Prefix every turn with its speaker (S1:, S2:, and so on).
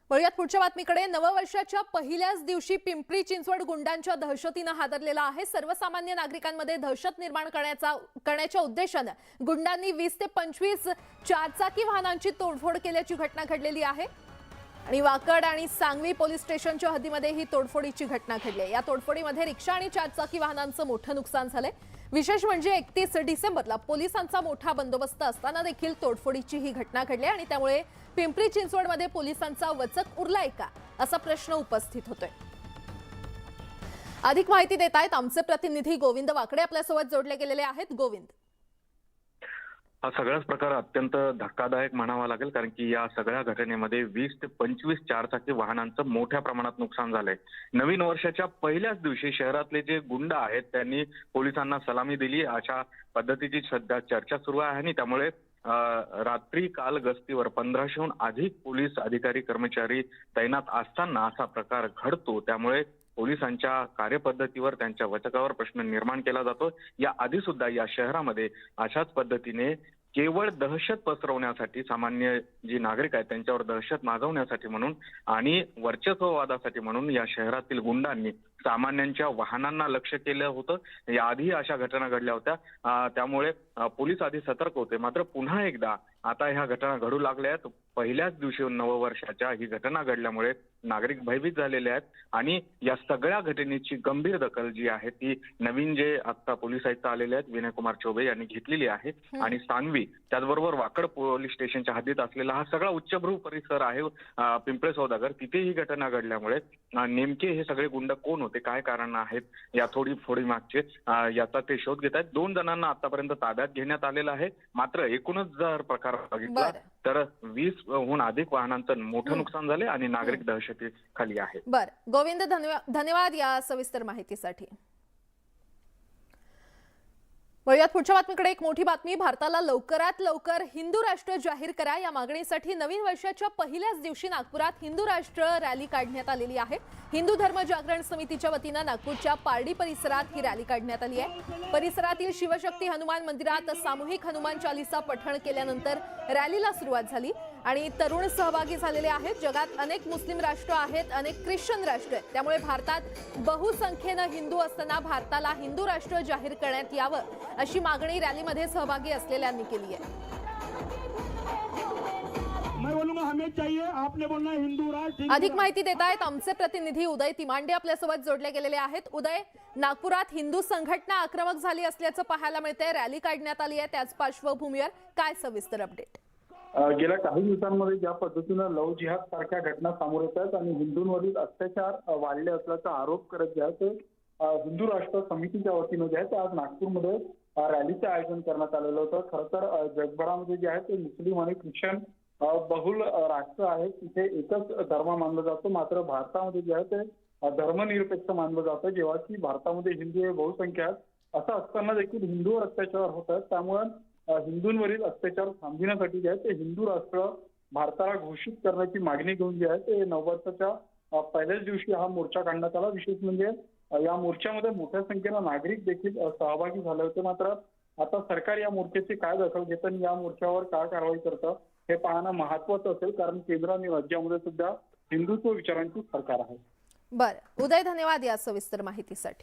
S1: वळूयात पुढच्या बातमीकडे। नववर्षाच्या पहिल्याच दिवशी पिंपरी चिंचवड गुंडांच्या दहशतीने हादरलेला आहे। सर्वसामान्य नागरिकांमध्ये दहशत निर्माण करण्याच्या उद्देशाने गुंडांनी 20 ते 25 चारचाकी वाहनांची तोडफोड केल्याची घटना घडलेली आहे आणि वाकड आणि सांगवी पोलीस स्टेशनच्या हद्दीमध्ये ही तोडफोडीची घटना घडली आहे। या तोडफोडीमध्ये रिक्षा आणि चारचाकी वाहनांचं मोठं नुकसान झालंय। विशेष म्हणजे 31 डिसेंबरला पोलिसांचा मोठा बंदोबस्त असताना देखील तोडफोडीची ही घटना घडली आणि त्यामुळे पिंपरी चिंचवडमध्ये पोलिसांचा वचक उरलाय का असा प्रश्न उपस्थित होतोय। अधिक माहिती देत आहेत आमचे प्रतिनिधी गोविंद वाकडे आपल्यासोबत जोडले गेलेले आहेत। गोविंद,
S2: हा सगळाच प्रकार अत्यंत धक्कादायक म्हणावा लागेल, कारण की या सगळ्या घटनेमध्ये 20 ते 25 चारचाकी वाहनांचं मोठ्या प्रमाणात नुकसान झालंय। नवीन वर्षाच्या पहिल्याच दिवशी शहरातले जे गुंड आहेत त्यांनी पोलिसांना सलामी दिली अशा पद्धतीची सध्या चर्चा सुरू आहे आणि त्यामुळे रात्री काल गस्तीवर 1500हून अधिक पोलीस अधिकारी कर्मचारी तैनात असताना असा प्रकार घडतो। त्यामुळे पोलिसांच्या कार्यपद्धतीवर त्यांच्या वचकावर प्रश्न निर्माण केला जातो। या आधी सुद्धा या शहरामध्ये अशाच पद्धतीने केवळ दहशत पसरवण्यासाठी, सामान्य जी नागरिक आहेत त्यांच्यावर दहशत माजवण्यासाठी म्हणून आणि वर्चस्ववादासाठी म्हणून या शहरातील गुंडांनी सामान्यांच्या वाहनांना लक्ष्य केलं होतं। याआधी अशा घटना घडल्या होत्या, त्यामुळे पोलीस आधी सतर्क होते। मात्र पुन्हा एकदा आता ह्या घटना घडू लागल्या आहेत। पहिल्याच दिवशी नववर्षाच्या ही घटना घडल्यामुळे नागरिक भयभीत झालेले आहेत आणि या सगळ्या घटनेची गंभीर दखल जी आहे ती नवीन जे आता पोलीस आयुक्त आलेले आहेत विनयकुमार चौबे यांनी घेतलेली आहे आणि सांगवी त्याचबरोबर वाकड पोलीस स्टेशनच्या हद्दीत असलेला हा सगळा उच्चभ्रू परिसर आहे पिंपळे सौदागर, तिथे ही घटना घडल्यामुळे नेमके हे सगळे गुंड कोण होते, काय कारण आहेत या फोडी मागचे याचा ते शोध घेत आहेत। 2 जणांना आतापर्यंत ताब्यात घेण्यात आलेलं आहे। मात्र एकूणच जर प्रकार बघितला तर 20हून अधिक वाहनांचं मोठं नुकसान झाले आणि नागरिक दहशती खाली आहे।
S1: बरं गोविंद, धन्यवाद या सविस्तर माहितीसाठी। वळूयात पुढच्या बातमीकडे। एक मोठी बातमी, भारताला लवकरात लवकर हिंदू राष्ट्र जाहीर करा या मागणीसाठी नवीन वर्षाच्या पहिल्याच दिवशी नागपुरात हिंदू राष्ट्र रॅली काढण्यात आलेली आहे। हिंदू धर्म जागरण समितीच्या वतीने नागपूरच्या पारडी परिसरात ही रॅली काढण्यात आली आहे। परिसरातील शिवशक्ती हनुमान मंदिरात सामूहिक हनुमान चालीसा पठण केल्यानंतर रॅलीला सुरुवात झाली आणि तरुण सहभागी झालेले आहेत। जगात अनेक मुस्लिम राष्ट्र आहेत, अनेक ख्रिश्चन राष्ट्र आहेत, त्यामुळे भारतात बहुसंख्येने हिंदू असताना भारताला हिंदू राष्ट्र जाहीर करण्यात यावं अशी मागणी रॅलीमध्ये सहभागी असलेल्यांनी केली आहे। अधिक माहिती देत आहेत आमचे प्रतिनिधी उदय तिमांडे आपल्यासोबत जोडले गेलेले आहेत। उदय, नागपुरात हिंदू संघटना आक्रमक झाली असल्याचं पाहायला मिळतंय, रॅली काढण्यात आली आहे, त्याच पार्श्वभूमीवर काय सविस्तर अपडेट?
S3: गेल्या काही दिवसांमध्ये ज्या पद्धतीनं लव जिहाद सारख्या घटना समोर येत आहेत आणि हिंदूंवरील अत्याचार वाढले असल्याचा आरोप करत जे आहे ते हिंदू राष्ट्र समितीच्या वतीनं जे आहे ते आज नागपूरमध्ये रॅलीचं आयोजन करण्यात आलेलं होतं। खरं तर जगभरामध्ये जे आहे ते मुस्लिम आणि ख्रिश्चन बहुल राष्ट्र आहेत, तिथे एकच धर्म मानला जातो। मात्र भारतामध्ये जे आहे ते धर्मनिरपेक्ष मानलं जातं, जेव्हा की भारतामध्ये हिंदू हे बहुसंख्या आहेत। असं असताना देखील हिंदूवर अत्याचार होत आहेत। त्यामुळे हिंदूंवरील अत्याचार थांबविण्यासाठी जे आहे ते हिंदू राष्ट्र भारताला घोषित करण्याची मागणी घेऊन जे आहे ते नववर्षाच्या पहिल्याच दिवशी हा मोर्चा काढण्यात आला। विशेष म्हणजे या मोर्चामध्ये मोठ्या संख्येनं नागरिक देखील सहभागी झाले होते। मात्र आता सरकार या मोर्चाची काय दखल घेतं आणि या मोर्चावर काय कारवाई करतं हे पाहणं महत्वाचं असेल, कारण केंद्र आणि राज्यामध्ये सुद्धा हिंदुत्व विचारांची सरकार आहे।
S1: बरं उदय, धन्यवाद या सविस्तर माहितीसाठी।